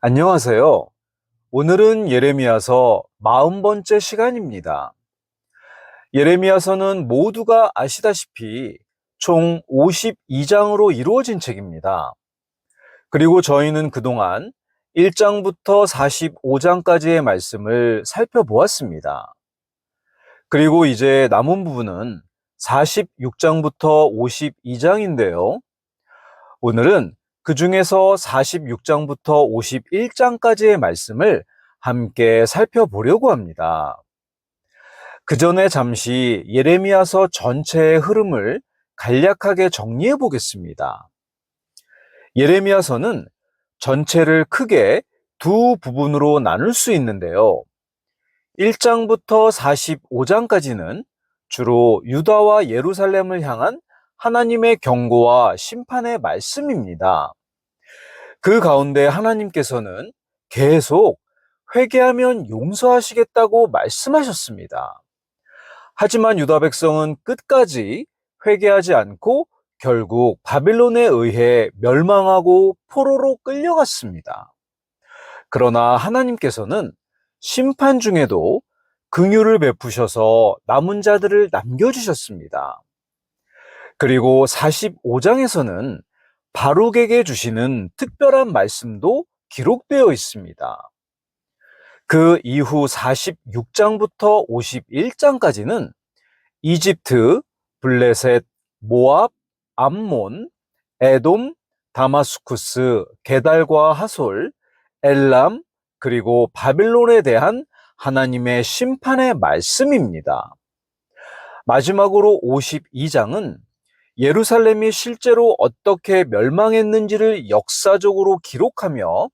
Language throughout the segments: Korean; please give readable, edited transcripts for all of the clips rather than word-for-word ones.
안녕하세요. 오늘은 예레미야서 40번째 시간입니다. 예레미야서는 모두가 아시다시피 총 52장으로 이루어진 책입니다. 그리고 저희는 그동안 1장부터 45장까지의 말씀을 살펴보았습니다. 그리고 이제 남은 부분은 46장부터 52장인데요. 오늘은 그 중에서 46장부터 51장까지의 말씀을 함께 살펴보려고 합니다. 그 전에 잠시 예레미야서 전체의 흐름을 간략하게 정리해 보겠습니다. 예레미야서는 전체를 크게 두 부분으로 나눌 수 있는데요. 1장부터 45장까지는 주로 유다와 예루살렘을 향한 하나님의 경고와 심판의 말씀입니다. 그 가운데 하나님께서는 계속 회개하면 용서하시겠다고 말씀하셨습니다. 하지만 유다 백성은 끝까지 회개하지 않고 결국 바빌론에 의해 멸망하고 포로로 끌려갔습니다. 그러나 하나님께서는 심판 중에도 긍휼을 베푸셔서 남은 자들을 남겨주셨습니다. 그리고 45장에서는 바룩에게 주시는 특별한 말씀도 기록되어 있습니다. 그 이후 46장부터 51장까지는 이집트, 블레셋, 모압, 암몬, 에돔, 다마스쿠스, 게달과 하솔, 엘람, 그리고 바빌론에 대한 하나님의 심판의 말씀입니다. 마지막으로 52장은 예루살렘이 실제로 어떻게 멸망했는지를 역사적으로 기록하며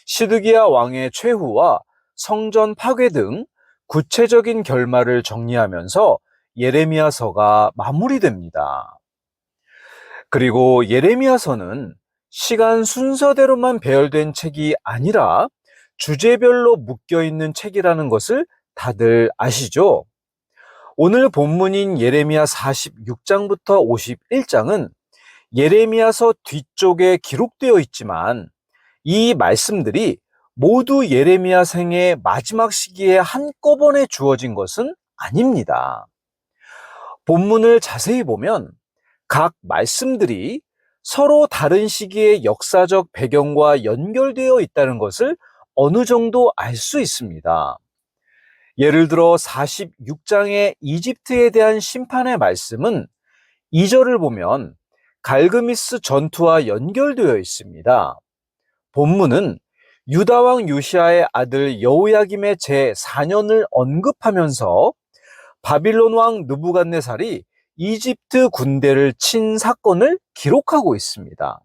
시드기야 왕의 최후와 성전 파괴 등 구체적인 결말을 정리하면서 예레미야서가 마무리됩니다. 그리고 예레미야서는 시간 순서대로만 배열된 책이 아니라 주제별로 묶여있는 책이라는 것을 다들 아시죠? 오늘 본문인 예레미야 46장부터 51장은 예레미야서 뒤쪽에 기록되어 있지만 이 말씀들이 모두 예레미야 생의 마지막 시기에 한꺼번에 주어진 것은 아닙니다. 본문을 자세히 보면 각 말씀들이 서로 다른 시기의 역사적 배경과 연결되어 있다는 것을 어느 정도 알 수 있습니다. 예를 들어 46장의 이집트에 대한 심판의 말씀은 2절을 보면 갈그미스 전투와 연결되어 있습니다. 본문은 유다왕 요시아의 아들 여호야김의 제4년을 언급하면서 바빌론 왕 느부갓네살이 이집트 군대를 친 사건을 기록하고 있습니다.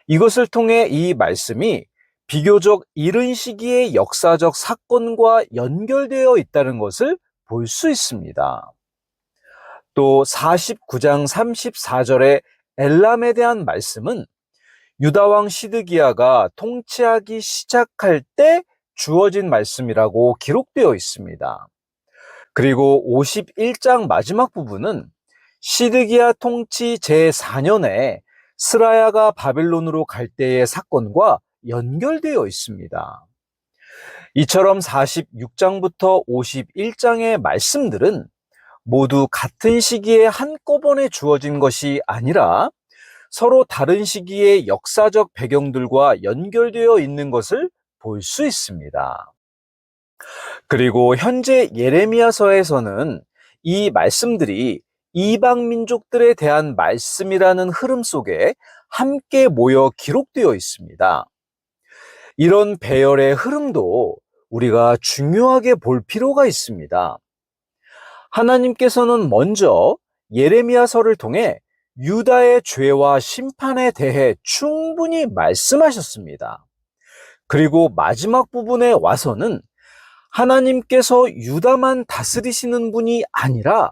이것을 통해 이 말씀이 비교적 이른 시기의 역사적 사건과 연결되어 있다는 것을 볼 수 있습니다. 또 49장 34절의 엘람에 대한 말씀은 유다왕 시드기야가 통치하기 시작할 때 주어진 말씀이라고 기록되어 있습니다. 그리고 51장 마지막 부분은 시드기야 통치 제4년에 스라야가 바빌론으로 갈 때의 사건과 연결되어 있습니다. 이처럼 46장부터 51장의 말씀들은 모두 같은 시기에 한꺼번에 주어진 것이 아니라 서로 다른 시기의 역사적 배경들과 연결되어 있는 것을 볼 수 있습니다. 그리고 현재 예레미야서에서는 이 말씀들이 이방 민족들에 대한 말씀이라는 흐름 속에 함께 모여 기록되어 있습니다. 이런 배열의 흐름도 우리가 중요하게 볼 필요가 있습니다. 하나님께서는 먼저 예레미야서를 통해 유다의 죄와 심판에 대해 충분히 말씀하셨습니다. 그리고 마지막 부분에 와서는 하나님께서 유다만 다스리시는 분이 아니라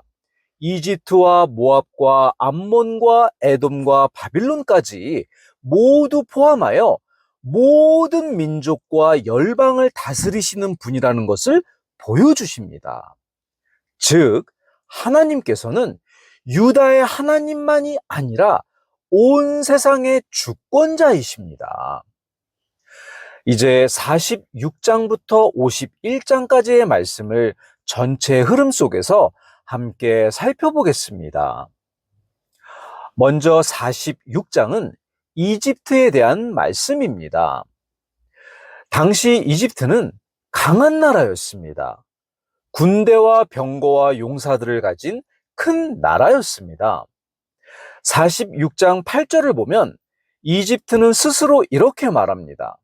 이집트와 모압과 암몬과 에돔과 바빌론까지 모두 포함하여 모든 민족과 열방을 다스리시는 분이라는 것을 보여주십니다. 즉, 하나님께서는 유다의 하나님만이 아니라 온 세상의 주권자이십니다. 이제 46장부터 51장까지의 말씀을 전체 흐름 속에서 함께 살펴보겠습니다. 먼저 46장은 이집트에 대한 말씀입니다. 당시 이집트는 강한 나라였습니다. 군대와 병거와 용사들을 가진 큰 나라였습니다. 46장 8절을 보면 이집트는 스스로 이렇게 말합니다.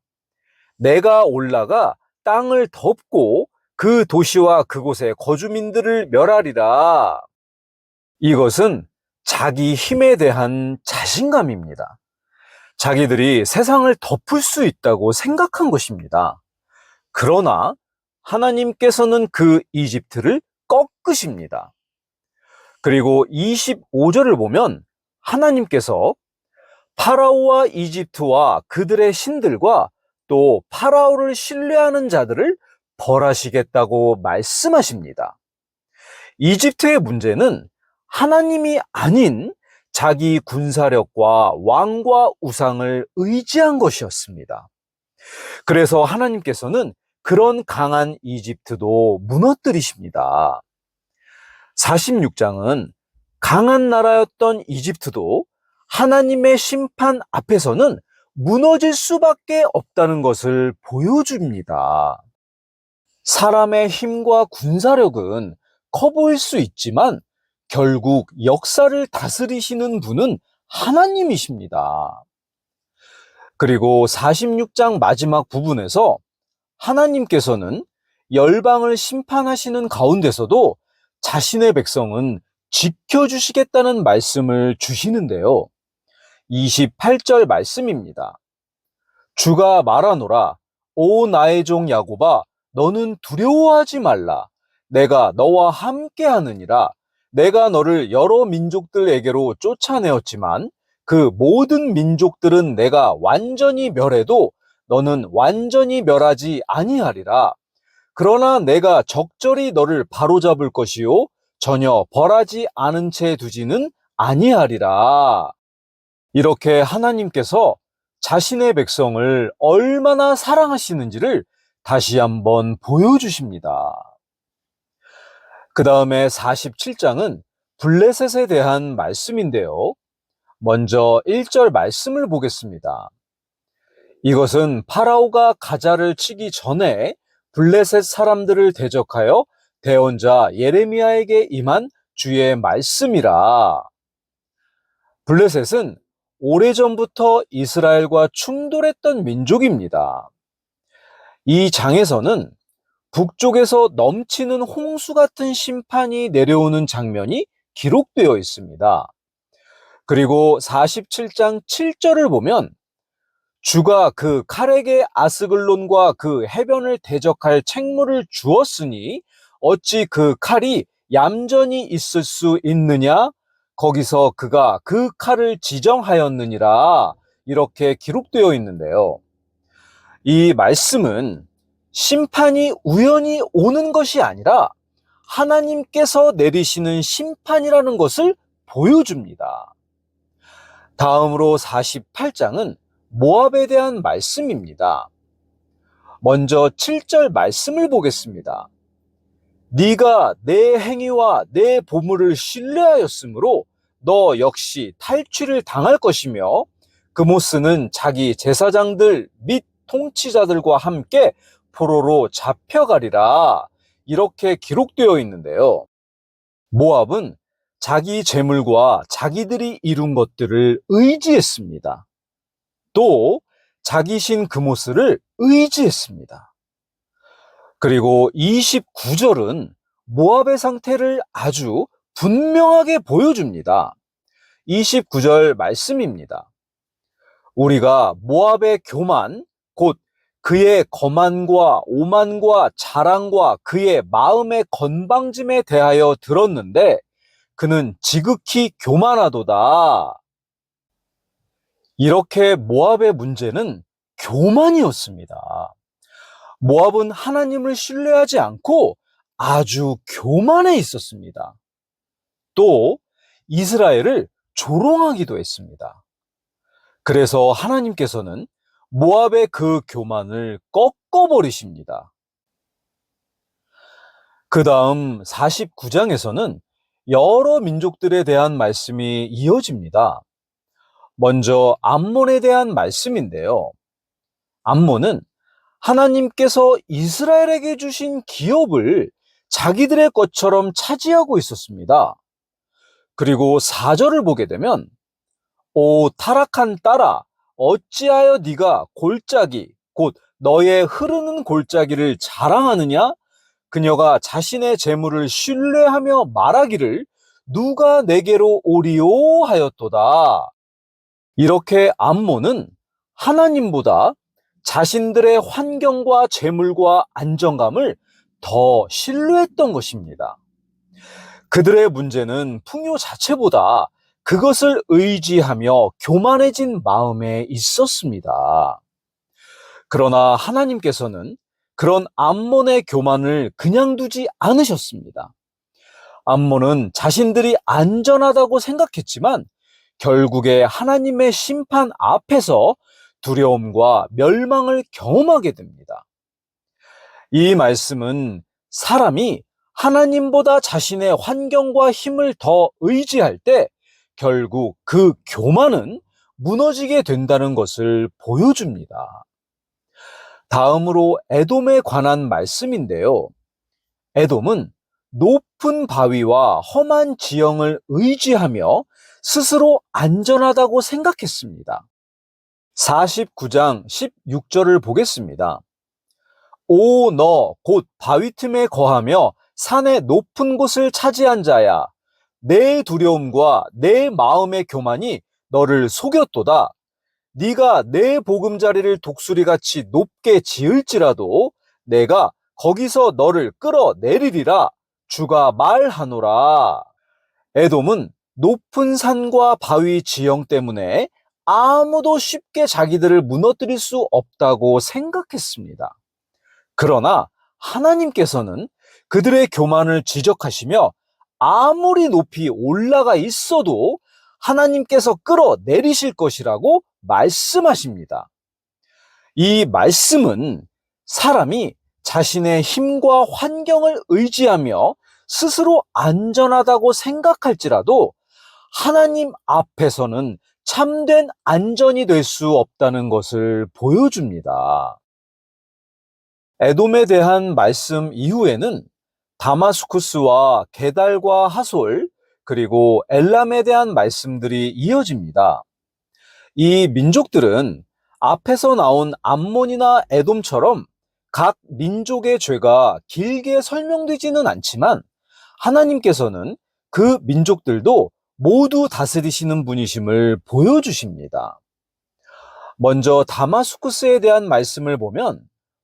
내가 올라가 땅을 덮고 그 도시와 그곳의 거주민들을 멸하리라. 이것은 자기 힘에 대한 자신감입니다. 자기들이 세상을 덮을 수 있다고 생각한 것입니다. 그러나 하나님께서는 그 이집트를 꺾으십니다. 그리고 25절을 보면 하나님께서 파라오와 이집트와 그들의 신들과 또 파라오를 신뢰하는 자들을 벌하시겠다고 말씀하십니다. 이집트의 문제는 하나님이 아닌 자기 군사력과 왕과 우상을 의지한 것이었습니다. 그래서 하나님께서는 그런 강한 이집트도 무너뜨리십니다. 46장은 강한 나라였던 이집트도 하나님의 심판 앞에서는 무너질 수밖에 없다는 것을 보여줍니다. 사람의 힘과 군사력은 커 보일 수 있지만 결국 역사를 다스리시는 분은 하나님이십니다. 그리고 46장 마지막 부분에서 하나님께서는 열방을 심판하시는 가운데서도 자신의 백성은 지켜주시겠다는 말씀을 주시는데요. 28절 말씀입니다. 주가 말하노라. 오 나의 종 야곱아, 너는 두려워하지 말라. 내가 너와 함께 하느니라. 내가 너를 여러 민족들에게로 쫓아내었지만 그 모든 민족들은 내가 완전히 멸해도 너는 완전히 멸하지 아니하리라. 그러나 내가 적절히 너를 바로잡을 것이요 전혀 벌하지 않은 채 두지는 아니하리라. 이렇게 하나님께서 자신의 백성을 얼마나 사랑하시는지를 다시 한번 보여주십니다. 그 다음에 47장은 블레셋에 대한 말씀인데요. 먼저 1절 말씀을 보겠습니다. 이것은 파라오가 가자를 치기 전에 블레셋 사람들을 대적하여 대언자 예레미야에게 임한 주의 말씀이라. 블레셋은 오래전부터 이스라엘과 충돌했던 민족입니다. 이 장에서는 북쪽에서 넘치는 홍수 같은 심판이 내려오는 장면이 기록되어 있습니다. 그리고 47장 7절을 보면 주가 그 칼에게 아스글론과 그 해변을 대적할 책무를 주었으니 어찌 그 칼이 얌전히 있을 수 있느냐? 거기서 그가 그 칼을 지정하였느니라. 이렇게 기록되어 있는데요. 이 말씀은 심판이 우연히 오는 것이 아니라 하나님께서 내리시는 심판이라는 것을 보여줍니다. 다음으로 48장은 모압에 대한 말씀입니다. 먼저 7절 말씀을 보겠습니다. 네가 내 행위와 내 보물을 신뢰하였으므로 너 역시 탈취를 당할 것이며 그모스는 자기 제사장들 및 통치자들과 함께 포로로 잡혀가리라. 이렇게 기록되어 있는데요. 모압은 자기 재물과 자기들이 이룬 것들을 의지했습니다. 또 자기 신 그모스를 의지했습니다. 그리고 29절은 모압의 상태를 아주 분명하게 보여줍니다. 29절 말씀입니다. 우리가 모압의 교만, 곧 그의 거만과 오만과 자랑과 그의 마음의 건방짐에 대하여 들었는데 그는 지극히 교만하도다. 이렇게 모압의 문제는 교만이었습니다. 모압은 하나님을 신뢰하지 않고 아주 교만해 있었습니다. 또 이스라엘을 조롱하기도 했습니다. 그래서 하나님께서는 모압의 그 교만을 꺾어버리십니다. 그 다음 49장에서는 여러 민족들에 대한 말씀이 이어집니다. 먼저 암몬에 대한 말씀인데요. 암몬은 하나님께서 이스라엘에게 주신 기업을 자기들의 것처럼 차지하고 있었습니다. 그리고 4절을 보게 되면 오 타락한 딸아 어찌하여 네가 골짜기 곧 너의 흐르는 골짜기를 자랑하느냐? 그녀가 자신의 재물을 신뢰하며 말하기를 누가 내게로 오리오 하였도다. 이렇게 암몬은 하나님보다 자신들의 환경과 재물과 안정감을 더 신뢰했던 것입니다. 그들의 문제는 풍요 자체보다 그것을 의지하며 교만해진 마음에 있었습니다. 그러나 하나님께서는 그런 암몬의 교만을 그냥 두지 않으셨습니다. 암몬은 자신들이 안전하다고 생각했지만 결국에 하나님의 심판 앞에서 두려움과 멸망을 경험하게 됩니다. 이 말씀은 사람이 하나님보다 자신의 환경과 힘을 더 의지할 때 결국 그 교만은 무너지게 된다는 것을 보여줍니다. 다음으로 에돔에 관한 말씀인데요. 에돔은 높은 바위와 험한 지형을 의지하며 스스로 안전하다고 생각했습니다. 49장 16절을 보겠습니다. 오, 너 곧 바위 틈에 거하며 산의 높은 곳을 차지한 자야. 내 두려움과 내 마음의 교만이 너를 속였도다. 네가 내 보금자리를 독수리같이 높게 지을지라도 내가 거기서 너를 끌어내리리라. 주가 말하노라. 에돔은 높은 산과 바위 지형 때문에 아무도 쉽게 자기들을 무너뜨릴 수 없다고 생각했습니다. 그러나 하나님께서는 그들의 교만을 지적하시며 아무리 높이 올라가 있어도 하나님께서 끌어내리실 것이라고 말씀하십니다. 이 말씀은 사람이 자신의 힘과 환경을 의지하며 스스로 안전하다고 생각할지라도 하나님 앞에서는 참된 안전이 될 수 없다는 것을 보여줍니다. 에돔에 대한 말씀 이후에는 다마스쿠스와 게달과 하솔 그리고 엘람에 대한 말씀들이 이어집니다. 이 민족들은 앞에서 나온 암몬이나 에돔처럼 각 민족의 죄가 길게 설명되지는 않지만 하나님께서는 그 민족들도 모두 다스리시는 분이심을 보여주십니다. 먼저 다마스쿠스에 대한 말씀을 보면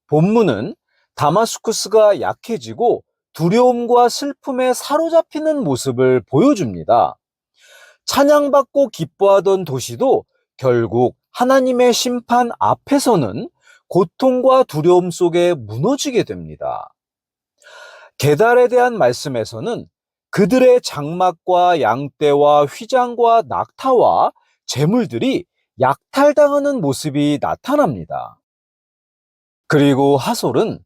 본문은 다마스쿠스가 약해지고 두려움과 슬픔에 사로잡히는 모습을 보여줍니다. 찬양받고 기뻐하던 도시도 결국 하나님의 심판 앞에서는 고통과 두려움 속에 무너지게 됩니다. 게달에 대한 말씀에서는 그들의 장막과 양떼와 휘장과 낙타와 재물들이 약탈당하는 모습이 나타납니다. 그리고 하솔은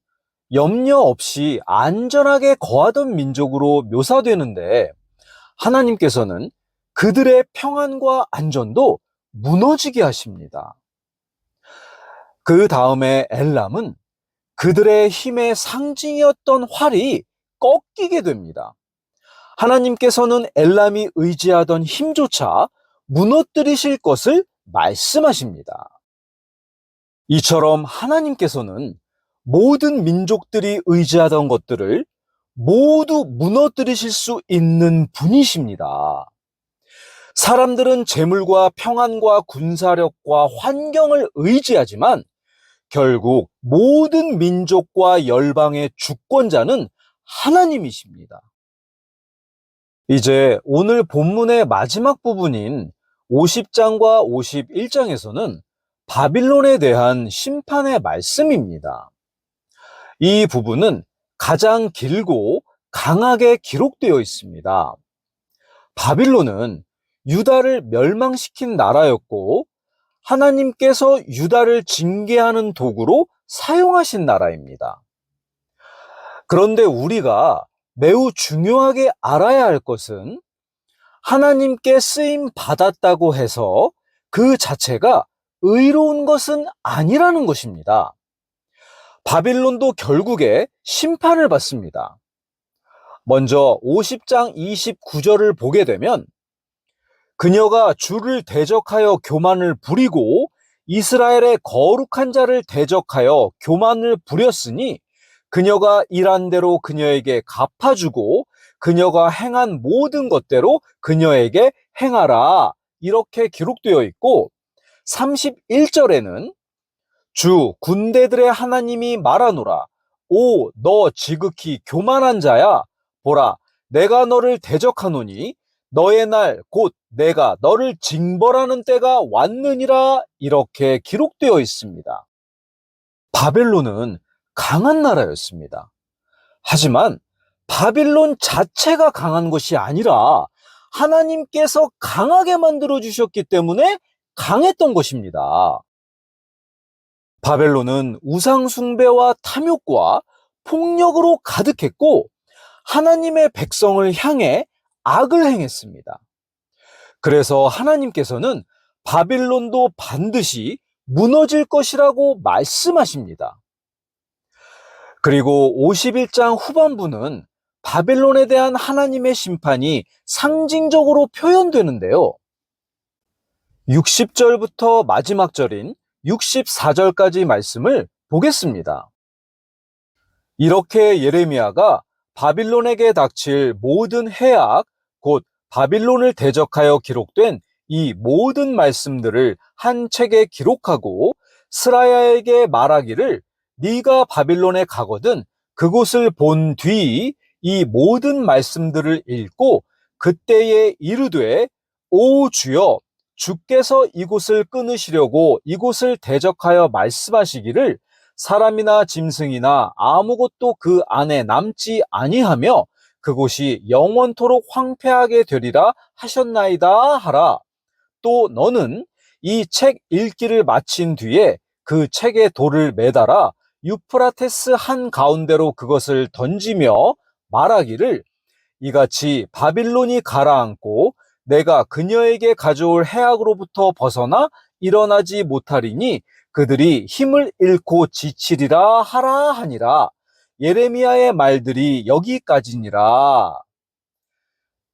염려 없이 안전하게 거하던 민족으로 묘사되는데 하나님께서는 그들의 평안과 안전도 무너지게 하십니다. 그 다음에 엘람은 그들의 힘의 상징이었던 활이 꺾이게 됩니다. 하나님께서는 엘람이 의지하던 힘조차 무너뜨리실 것을 말씀하십니다. 이처럼 하나님께서는 모든 민족들이 의지하던 것들을 모두 무너뜨리실 수 있는 분이십니다. 사람들은 재물과 평안과 군사력과 환경을 의지하지만 결국 모든 민족과 열방의 주권자는 하나님이십니다. 이제 오늘 본문의 마지막 부분인 50장과 51장에서는 바빌론에 대한 심판의 말씀입니다. 이 부분은 가장 길고 강하게 기록되어 있습니다. 바빌론은 유다를 멸망시킨 나라였고 하나님께서 유다를 징계하는 도구로 사용하신 나라입니다. 그런데 우리가 매우 중요하게 알아야 할 것은 하나님께 쓰임 받았다고 해서 그 자체가 의로운 것은 아니라는 것입니다. 바빌론도 결국에 심판을 받습니다. 먼저 50장 29절을 보게 되면 그녀가 주를 대적하여 교만을 부리고 이스라엘의 거룩한 자를 대적하여 교만을 부렸으니 그녀가 일한 대로 그녀에게 갚아주고 그녀가 행한 모든 것대로 그녀에게 행하라. 이렇게 기록되어 있고 31절에는 주 군대들의 하나님이 말하노라. 오, 너 지극히 교만한 자야. 보라, 내가 너를 대적하노니 너의 날 곧 내가 너를 징벌하는 때가 왔느니라. 이렇게 기록되어 있습니다. 바벨론은 강한 나라였습니다. 하지만 바빌론 자체가 강한 것이 아니라 하나님께서 강하게 만들어 주셨기 때문에 강했던 것입니다. 바벨론은 우상숭배와 탐욕과 폭력으로 가득했고 하나님의 백성을 향해 악을 행했습니다. 그래서 하나님께서는 바빌론도 반드시 무너질 것이라고 말씀하십니다. 그리고 51장 후반부는 바빌론에 대한 하나님의 심판이 상징적으로 표현되는데요. 60절부터 마지막 절인 64절까지 말씀을 보겠습니다. 이렇게 예레미야가 바빌론에게 닥칠 모든 해악, 곧 바빌론을 대적하여 기록된 이 모든 말씀들을 한 책에 기록하고 스라야에게 말하기를 네가 바빌론에 가거든 그곳을 본 뒤 이 모든 말씀들을 읽고 그때에 이르되 오 주여 주께서 이곳을 끊으시려고 이곳을 대적하여 말씀하시기를 사람이나 짐승이나 아무것도 그 안에 남지 아니하며 그곳이 영원토록 황폐하게 되리라 하셨나이다 하라. 또 너는 이 책 읽기를 마친 뒤에 그 책에 돌을 매달아 유프라테스 한 가운데로 그것을 던지며 말하기를 이같이 바빌론이 가라앉고 내가 그녀에게 가져올 해악으로부터 벗어나 일어나지 못하리니 그들이 힘을 잃고 지치리라 하라 하니라. 예레미야의 말들이 여기까지니라.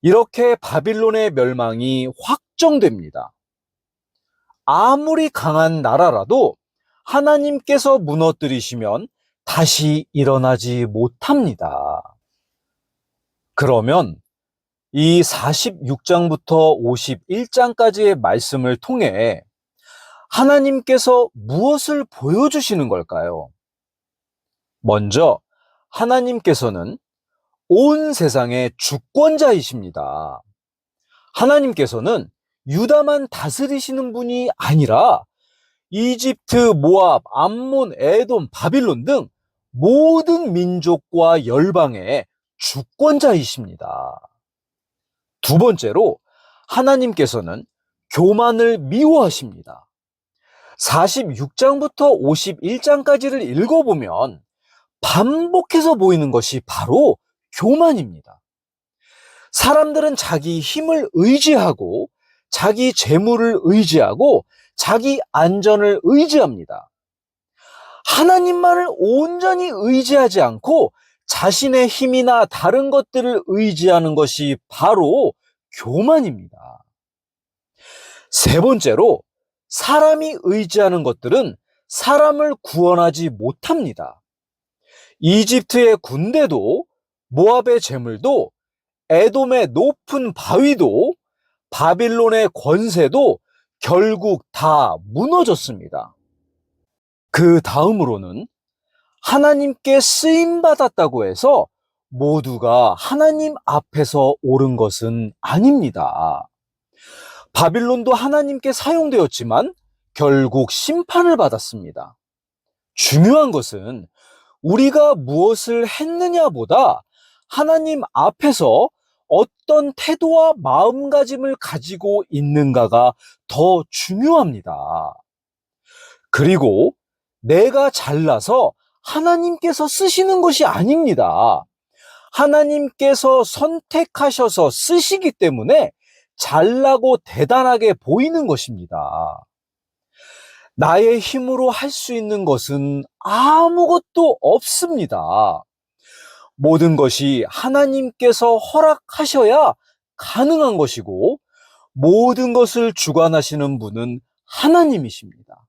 이렇게 바빌론의 멸망이 확정됩니다. 아무리 강한 나라라도 하나님께서 무너뜨리시면 다시 일어나지 못합니다. 그러면 이 46장부터 51장까지의 말씀을 통해 하나님께서 무엇을 보여주시는 걸까요? 먼저 하나님께서는 온 세상의 주권자이십니다. 하나님께서는 유다만 다스리시는 분이 아니라 이집트, 모압, 암몬, 에돔, 바빌론 등 모든 민족과 열방의 주권자이십니다. 두 번째로 하나님께서는 교만을 미워하십니다. 46장부터 51장까지를 읽어보면 반복해서 보이는 것이 바로 교만입니다. 사람들은 자기 힘을 의지하고 자기 재물을 의지하고 자기 안전을 의지합니다. 하나님만을 온전히 의지하지 않고 자신의 힘이나 다른 것들을 의지하는 것이 바로 교만입니다. 세 번째로 사람이 의지하는 것들은 사람을 구원하지 못합니다. 이집트의 군대도 모압의 재물도 에돔의 높은 바위도 바빌론의 권세도 결국 다 무너졌습니다. 그 다음으로는 하나님께 쓰임받았다고 해서 모두가 하나님 앞에서 옳은 것은 아닙니다. 바빌론도 하나님께 사용되었지만 결국 심판을 받았습니다. 중요한 것은 우리가 무엇을 했느냐보다 하나님 앞에서 어떤 태도와 마음가짐을 가지고 있는가가 더 중요합니다. 그리고 내가 잘나서 하나님께서 쓰시는 것이 아닙니다. 하나님께서 선택하셔서 쓰시기 때문에 잘나고 대단하게 보이는 것입니다. 나의 힘으로 할 수 있는 것은 아무것도 없습니다. 모든 것이 하나님께서 허락하셔야 가능한 것이고, 모든 것을 주관하시는 분은 하나님이십니다.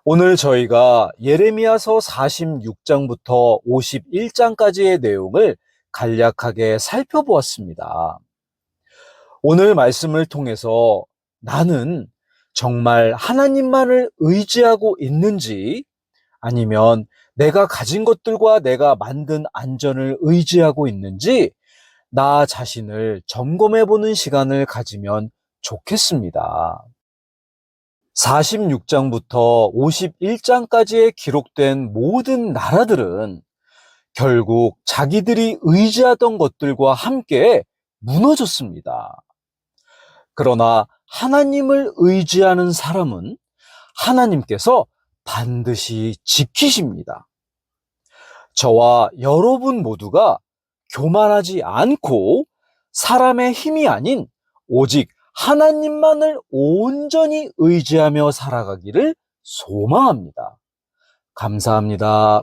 오늘 저희가 예레미야서 46장부터 51장까지의 내용을 간략하게 살펴보았습니다. 오늘 말씀을 통해서 나는 정말 하나님만을 의지하고 있는지, 아니면 내가 가진 것들과 내가 만든 안전을 의지하고 있는지 나 자신을 점검해 보는 시간을 가지면 좋겠습니다. 46장부터 51장까지에 기록된 모든 나라들은 결국 자기들이 의지하던 것들과 함께 무너졌습니다. 그러나 하나님을 의지하는 사람은 하나님께서 반드시 지키십니다. 저와 여러분 모두가 교만하지 않고 사람의 힘이 아닌 오직 하나님만을 온전히 의지하며 살아가기를 소망합니다. 감사합니다.